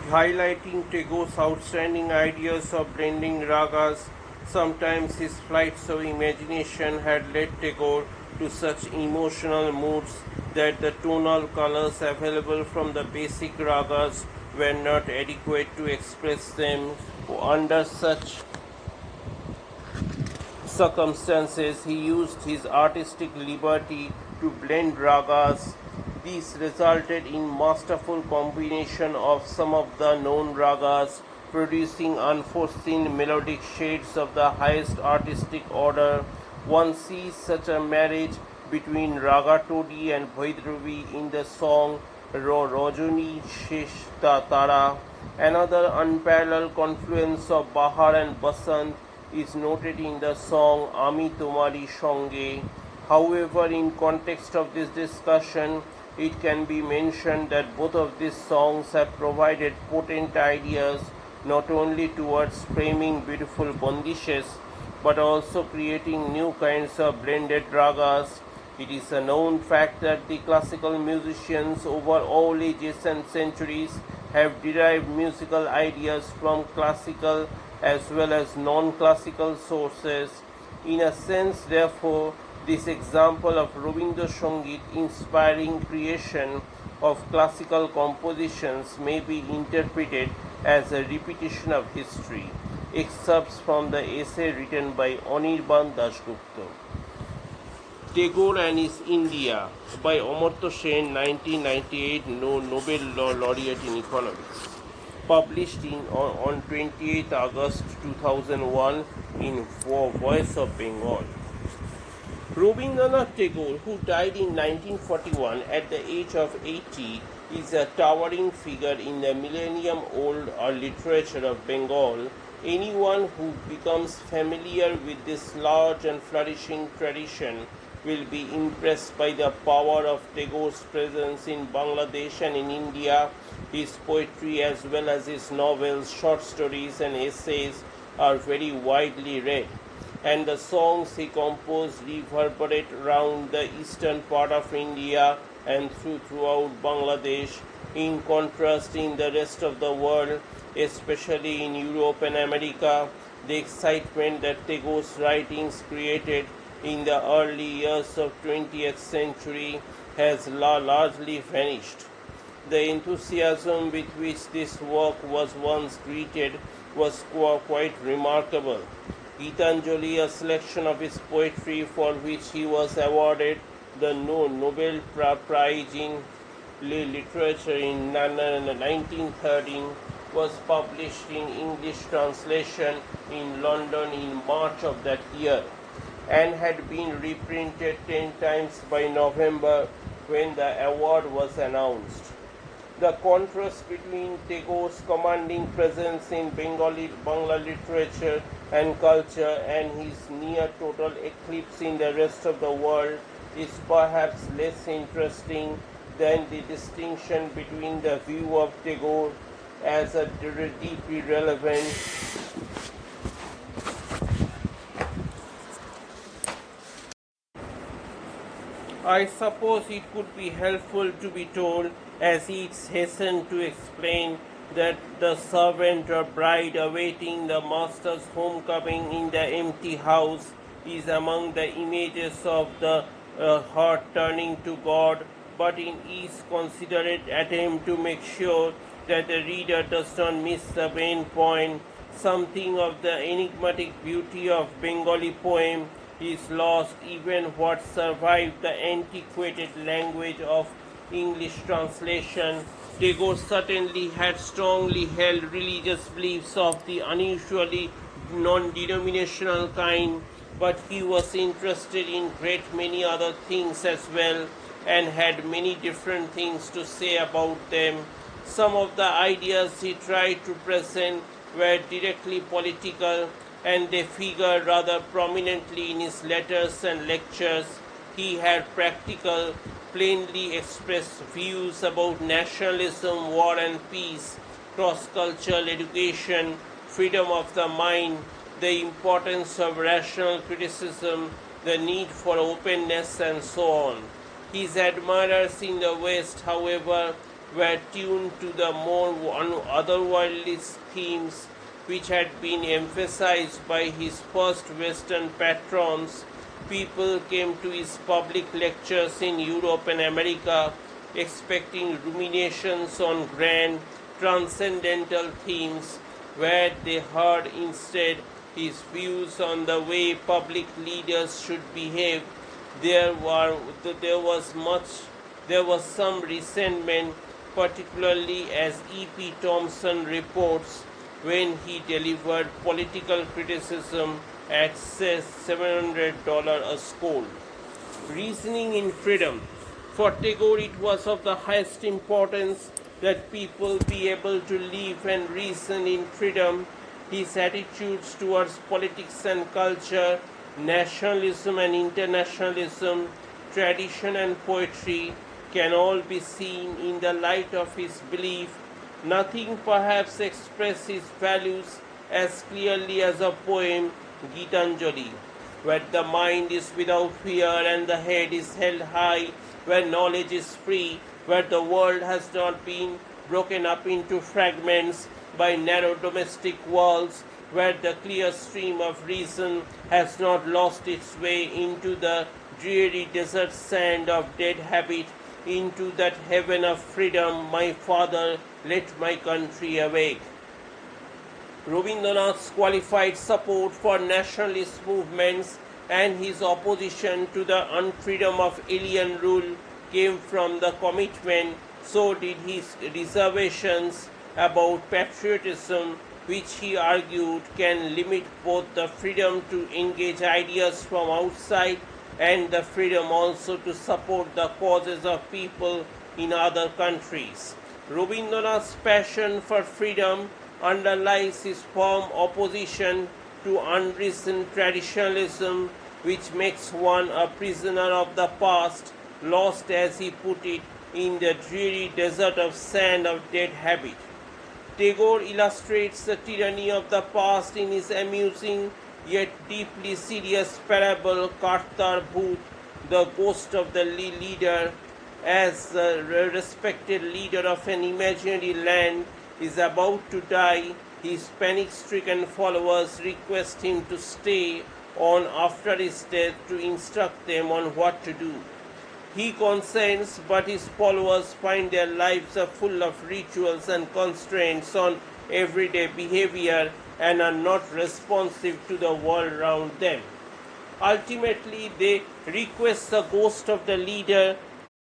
highlighting Tagore's outstanding ideas of blending ragas. Sometimes his flights of imagination had led Tagore to such emotional moods that the tonal colors available from the basic ragas were not adequate to express them. Under such circumstances, he used his artistic liberty to blend ragas. This resulted in masterful combination of some of the known ragas, producing unforeseen melodic shades of the highest artistic order. One sees such a marriage between Raga Todi and Bhairavi in the song Rajani Sheshta Tara. Another unparalleled confluence of Bahar and Basant is noted in the song Ami Tomari Songe. However, in context of this discussion, it can be mentioned that both of these songs have provided potent ideas not only towards framing beautiful bandishes but also creating new kinds of blended ragas. It is a known fact that the classical musicians over all ages and centuries have derived musical ideas from classical as well as non-classical sources. In a sense, therefore, this example of Rabindra Sangeet inspiring creation of classical compositions may be interpreted as a repetition of history. Excerpts from the essay written by Anirban Dasgupta. Tagore and his India by Amartya Sen, 1998, Nobel Laureate in Economics. Published on 28 August 2001 in Voice of Bengal. Rabindranath Tagore, who died in 1941 at the age of 80, is a towering figure in the millennium-old literature of Bengal. Anyone who becomes familiar with this large and flourishing tradition will be impressed by the power of Tagore's presence in Bangladesh and in India. His poetry as well as his novels, short stories and essays are very widely read, and the songs he composed reverberate around the eastern part of India and throughout Bangladesh. In contrast, in the rest of the world, especially in Europe and America, the excitement that Tagore's writings created in the early years of 20th century has largely vanished. The enthusiasm with which this work was once greeted was quite remarkable. Gitanjali, a selection of his poetry for which he was awarded the Nobel Prize in Literature in 1913, was published in English translation in London in March of that year, and had been reprinted 10 times by November when the award was announced. The contrast between Tagore's commanding presence in Bangla literature and culture and his near total eclipse in the rest of the world is perhaps less interesting than the distinction between the view of Tagore as a deeply relevant I suppose it could be helpful to be told, as he hastened to explain, that the servant or bride awaiting the master's homecoming in the empty house is among the images of the heart turning to God, but in each considerate attempt to make sure that the reader does not miss the main point. Something of the enigmatic beauty of Bengali poem is lost, even what survived the antiquated language of English translation. Tagore certainly had strongly held religious beliefs of the unusually non-denominational kind, but he was interested in great many other things as well, and had many different things to say about them. Some of the ideas he tried to present were directly political, and they figure rather prominently in his letters and lectures. He had practical, plainly expressed views about nationalism, war and peace, cross-cultural education, freedom of the mind, the importance of rational criticism, the need for openness, and so on. His admirers in the West, however, were tuned to the more otherworldly themes which had been emphasized by his first Western patrons. People came to his public lectures in Europe and America expecting ruminations on grand transcendental themes, where they heard instead his views on the way public leaders should behave. There were there was much there was some resentment, particularly as E.P. Thompson reports, when he delivered political criticism at $700 a scroll. Reasoning in freedom. For Tagore, it was of the highest importance that people be able to live and reason in freedom. His attitudes towards politics and culture, nationalism and internationalism, tradition and poetry can all be seen in the light of his belief. Nothing perhaps expresses his values as clearly as a poem, Gitanjali, where the mind is without fear and the head is held high, where knowledge is free, where the world has not been broken up into fragments by narrow domestic walls, where the clear stream of reason has not lost its way into the dreary desert sand of dead habit, into that heaven of freedom. My father, let my country awake. Rabindranath's qualified support for nationalist movements and his opposition to the unfreedom of alien rule came from the commitment. So did his reservations about patriotism, which he argued can limit both the freedom to engage ideas from outside and the freedom also to support the causes of people in other countries. Rabindranath's passion for freedom underlies his firm opposition to unreasoned traditionalism, which makes one a prisoner of the past, lost, as he put it, in the dreary desert of sand of dead habit. Tagore illustrates the tyranny of the past in his amusing yet deeply serious parable Kartar Bhoot, the ghost of the leader. As the respected leader of an imaginary land is about to die, his panic-stricken followers request him to stay on after his death to instruct them on what to do. He consents, but his followers find their lives are full of rituals and constraints on everyday behavior and are not responsive to the world around them. Ultimately, they request the ghost of the leader